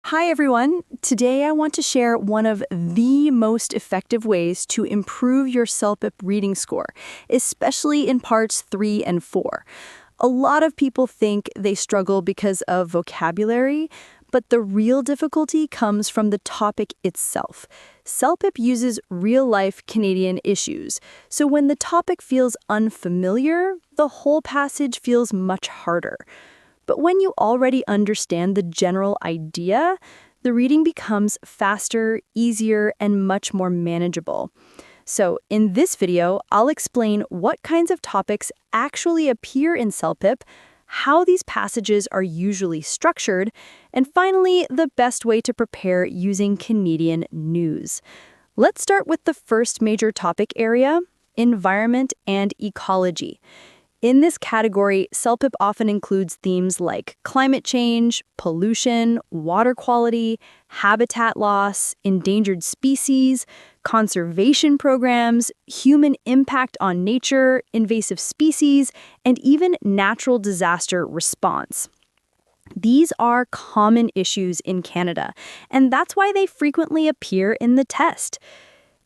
Hi, everyone. Today I want to share one of the most effective ways to improve your CELPIP reading score, especially in parts 3 and 4. A lot of people think they struggle because of vocabulary, but the real difficulty comes from the topic itself. CELPIP uses real-life Canadian issues, so when the topic feels unfamiliar, the whole passage feels much harder. But when you already understand the general idea, the reading becomes faster, easier, and much more manageable. So in this video, I'll explain what kinds of topics actually appear in CELPIP, how these passages are usually structured, and finally, the best way to prepare using Canadian news. Let's start with the first major topic area, environment and ecology. In this category, CELPIP often includes themes like climate change, pollution, water quality, habitat loss, endangered species, conservation programs, human impact on nature, invasive species, and even natural disaster response. These are common issues in Canada, and that's why they frequently appear in the test.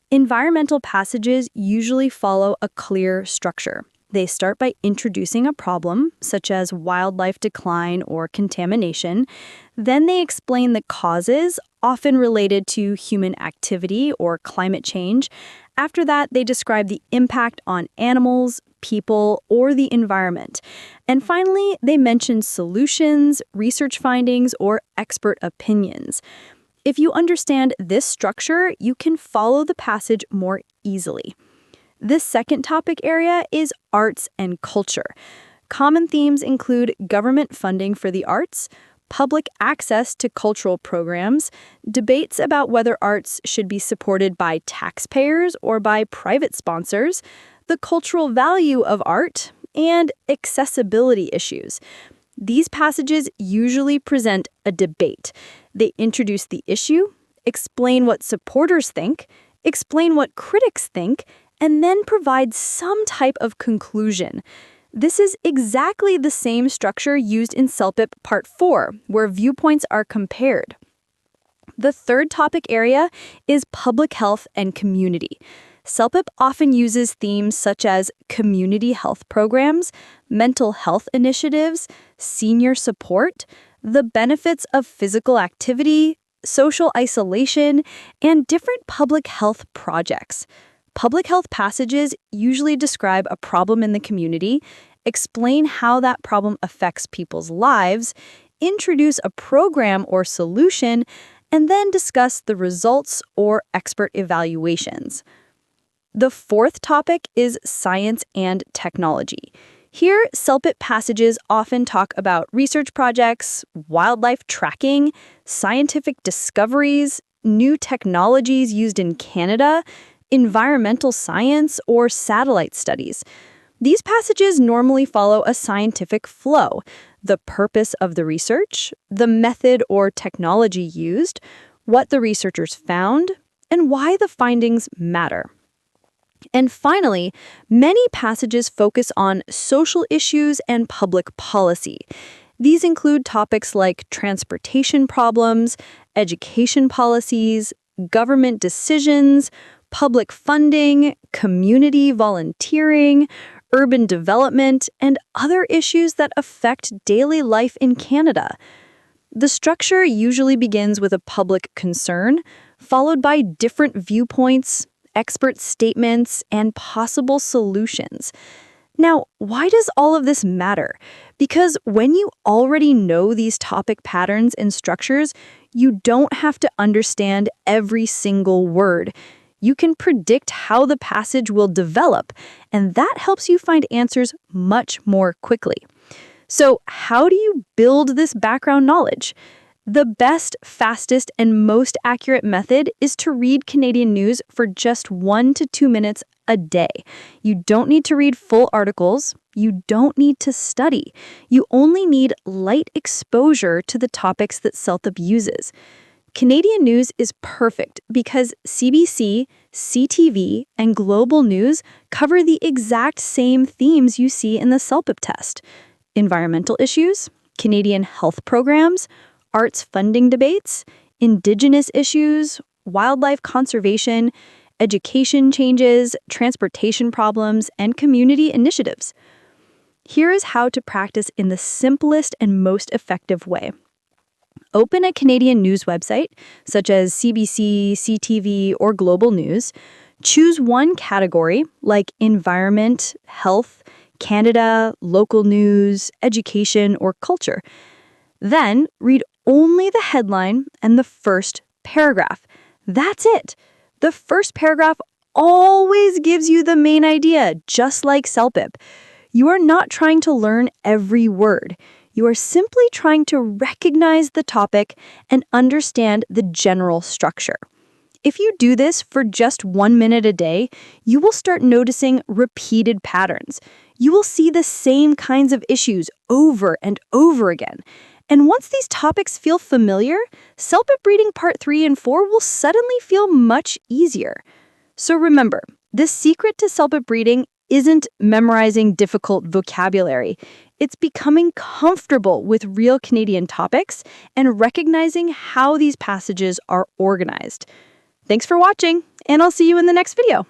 Environmental passages usually follow a clear structure. They start by introducing a problem, such as wildlife decline or contamination. Then they explain the causes, often related to human activity or climate change. After that, they describe the impact on animals, people, or the environment. And finally, they mention solutions, research findings, or expert opinions. If you understand this structure, you can follow the passage more easily. This second topic area is arts and culture. Common themes include government funding for the arts, public access to cultural programs, debates about whether arts should be supported by taxpayers or by private sponsors, the cultural value of art, and accessibility issues. These passages usually present a debate. They introduce the issue, explain what supporters think, explain what critics think, and then provide some type of conclusion. This is exactly the same structure used in CELPIP Part 4, where viewpoints are compared. The third topic area is public health and community. CELPIP often uses themes such as community health programs, mental health initiatives, senior support, the benefits of physical activity, social isolation, and different public health projects. Public health passages usually describe a problem in the community, explain how that problem affects people's lives, introduce a program or solution, and then discuss the results or expert evaluations. The fourth topic is science and technology. Here, CELPIP passages often talk about research projects, wildlife tracking, scientific discoveries, new technologies used in Canada, environmental science, or satellite studies. These passages normally follow a scientific flow: the purpose of the research, the method or technology used, what the researchers found, and why the findings matter. And finally, many passages focus on social issues and public policy. These include topics like transportation problems, education policies, government decisions, public funding, community volunteering, urban development, and other issues that affect daily life in Canada. The structure usually begins with a public concern, followed by different viewpoints, expert statements, and possible solutions. Now, why does all of this matter? Because when you already know these topic patterns and structures, you don't have to understand every single word. You can predict how the passage will develop, and that helps you find answers much more quickly. So, how do you build this background knowledge? The best, fastest, and most accurate method is to read Canadian news for just 1 to 2 minutes a day. You don't need to read full articles. You don't need to study. You only need light exposure to the topics that CELPIP uses. Canadian news is perfect because CBC, CTV, and Global News cover the exact same themes you see in the CELPIP test: environmental issues, Canadian health programs, arts funding debates, indigenous issues, wildlife conservation, education changes, transportation problems, and community initiatives. Here is how to practice in the simplest and most effective way. Open a Canadian news website, such as CBC, CTV, or Global News. Choose one category, like environment, health, Canada, local news, education, or culture. Then read only the headline and the first paragraph. That's it. The first paragraph always gives you the main idea, just like CELPIP. You are not trying to learn every word. You are simply trying to recognize the topic and understand the general structure. If you do this for just 1 minute a day, you will start noticing repeated patterns. You will see the same kinds of issues over and over again. And once these topics feel familiar, CELPIP reading part 3 and 4 will suddenly feel much easier. So remember, the secret to CELPIP reading isn't memorizing difficult vocabulary. It's becoming comfortable with real Canadian topics and recognizing how these passages are organized. Thanks for watching, and I'll see you in the next video.